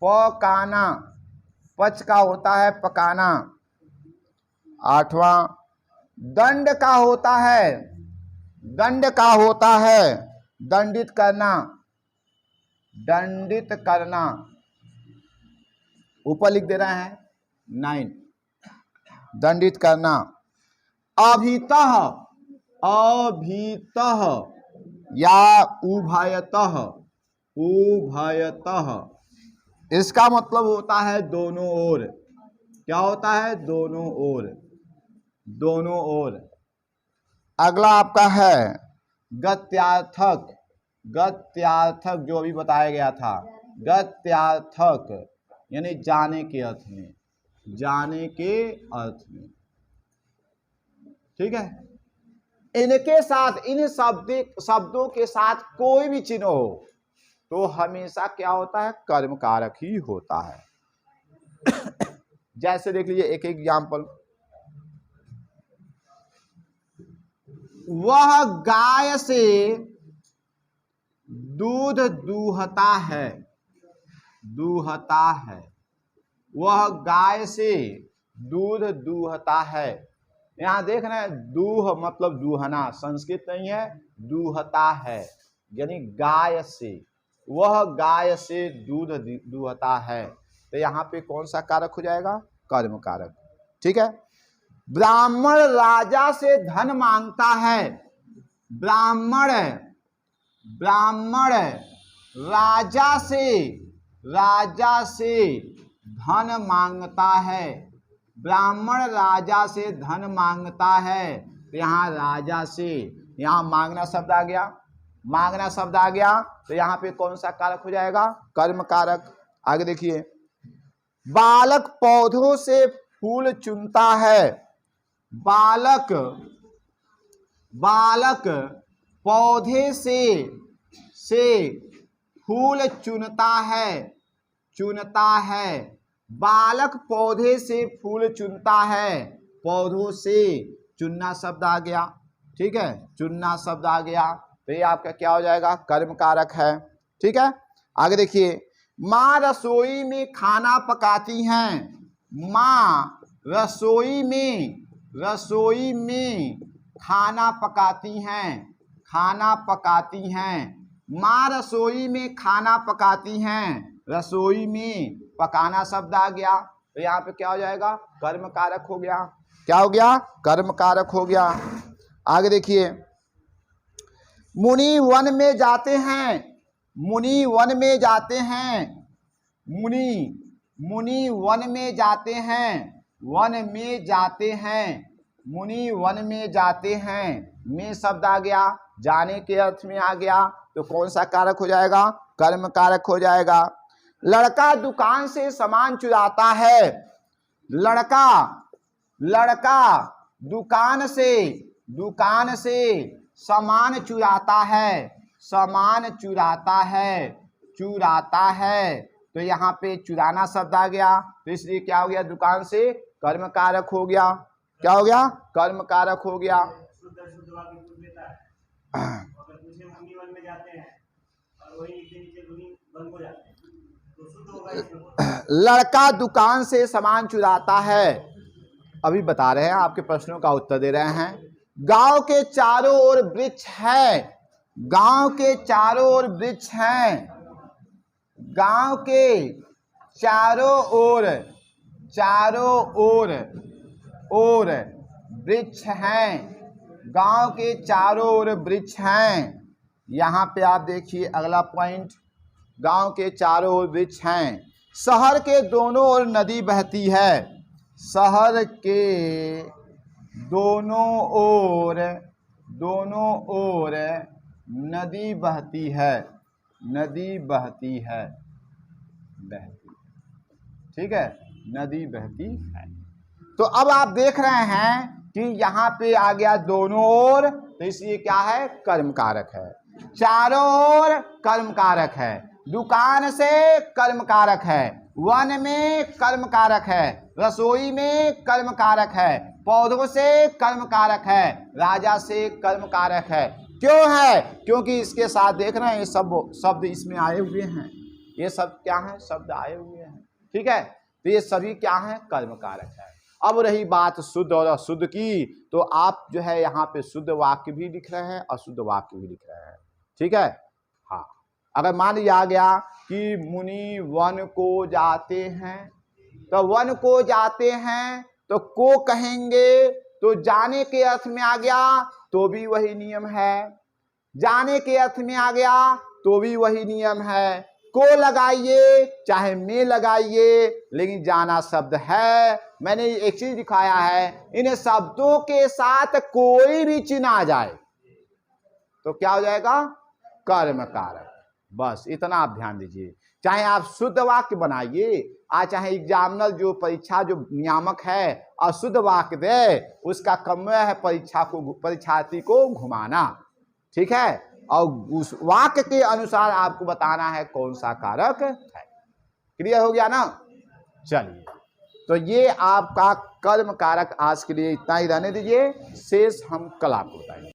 पकाना, पच का होता है पकाना। 8वां दंड का होता है, दंड का होता है दंडित करना, दंडित करना। ऊपर लिख दे रहे हैं 9 दंडित करना। अभितः, अभितः या उभयतः, उभयतः इसका मतलब होता है दोनों ओर। क्या होता है? दोनों ओर, दोनों ओर। अगला आपका है गत्यार्थक, गत्यार्थक जो अभी बताया गया था, गत्यार्थक यानी जाने के अर्थ में, जाने के अर्थ में। ठीक है, इनके साथ, इन शब्दों के साथ कोई भी चिन्ह हो तो हमेशा क्या होता है? कर्म कारक ही होता है। जैसे देख लीजिए एक एग्जाम्पल, वह गाय से दूध दूहता है, दूहता है। वह गाय से दूध दूहता है। यहां देख रहे हैं, दूह मतलब दूहना, संस्कृत नहीं है, दूहता है यानी गाय से। वह गाय से दूध दूहता है, तो यहाँ पे कौन सा कारक हो जाएगा? कर्म कारक। ठीक है। ब्राह्मण राजा से धन मांगता है, ब्राह्मण, ब्राह्मण राजा से, राजा से धन मांगता है, ब्राह्मण राजा से धन मांगता है। तो यहाँ राजा से, यहाँ मांगना शब्द आ गया, मांगना शब्द आ गया, तो यहाँ पे कौन सा कारक हो जाएगा? कर्म कारक। आगे देखिए, बालक पौधों से फूल चुनता है, बालक, बालक पौधे से फूल चुनता है, चुनता है। बालक पौधे से फूल चुनता है, पौधों से चुनना शब्द आ गया। ठीक है, चुनना शब्द आ गया, तो ये आपका क्या हो जाएगा? कर्म कारक है। ठीक है, आगे देखिए, माँ रसोई में खाना पकाती हैं, माँ रसोई में, रसोई में खाना पकाती हैं, खाना पकाती हैं। माँ रसोई में खाना पकाती हैं, रसोई में पकाना शब्द आ गया, तो यहाँ पे क्या हो जाएगा? कर्म कारक हो गया। क्या हो गया? कर्म कारक हो गया। आगे देखिए, मुनि वन में जाते हैं, मुनि वन में जाते हैं, मुनि, मुनि वन में जाते हैं, वन में जाते हैं, मुनि वन में जाते हैं। में शब्द आ गया, जाने के अर्थ में आ गया, तो कौन सा कारक हो जाएगा? कर्म कारक हो जाएगा। लड़का दुकान से सामान चुराता है, लड़का, लड़का दुकान से, दुकान से सामान चुराता है, सामान चुराता है, चुराता है। तो यहाँ पे चुराना शब्द आ गया, तो इसलिए क्या हो गया? दुकान से कर्म कारक हो गया। क्या हो गया? कर्म कारक हो गया। लड़का दुकान से सामान चुराता है, अभी बता रहे हैं, आपके प्रश्नों का उत्तर दे रहे हैं। गांव के चारों ओर वृक्ष है, गांव के चारों ओर वृक्ष हैं, गांव के चारों ओर, चारों ओर, ओर वृक्ष हैं, गांव के चारों ओर वृक्ष हैं। यहाँ पे आप देखिए अगला पॉइंट, गांव के चारों ओर वृक्ष हैं। शहर के दोनों ओर नदी बहती है, शहर के दोनों ओर, दोनों ओर नदी बहती है, नदी बहती है, बहती। ठीक है, नदी बहती है। तो अब आप देख रहे हैं कि यहाँ पे आ गया दोनों ओर, तो इसलिए क्या है? कर्म कारक है। चारों ओर कर्म कारक है, दुकान से कर्म कारक है, वन में कर्म कारक है, रसोई में कर्म कारक है, पौधों से कर्म कारक है, राजा से कर्म कारक है। क्यों है? क्योंकि इसके साथ देख रहे हैं ये सब शब्द इसमें आए हुए हैं। ये सब क्या है? शब्द आए हुए हैं। ठीक है, तो ये सभी क्या है? कर्म कारक है। अब रही बात शुद्ध और अशुद्ध की, तो आप जो है यहाँ पे शुद्ध वाक्य भी लिख रहे हैं, अशुद्ध वाक्य भी लिख रहे हैं। ठीक है, हाँ। अगर मान लिया गया कि मुनि वन को जाते हैं, तो वन को जाते हैं तो को कहेंगे तो जाने के अर्थ में आ गया तो भी वही नियम है, जाने के अर्थ में आ गया तो भी वही नियम है। को लगाइए चाहे में लगाइए, लेकिन जाना शब्द है। मैंने एक चीज दिखाया है, इन शब्दों के साथ कोई भी चिन्ह आ जाए तो क्या हो जाएगा? कर्म कारक। बस इतना आप ध्यान दीजिए। चाहे आप शुद्ध वाक्य बनाइए, चाहे एग्जामिनर जो परीक्षा जो नियामक है अशुद्ध वाक्य दे, उसका कर्तव्य है परीक्षार्थी को घुमाना। ठीक है, और उस वाक्य के अनुसार आपको बताना है कौन सा कारक है। क्लियर हो गया ना? चलिए, तो ये आपका कर्म कारक आज के लिए इतना ही रहने दीजिए, शेष हम कल आपको बताएंगे।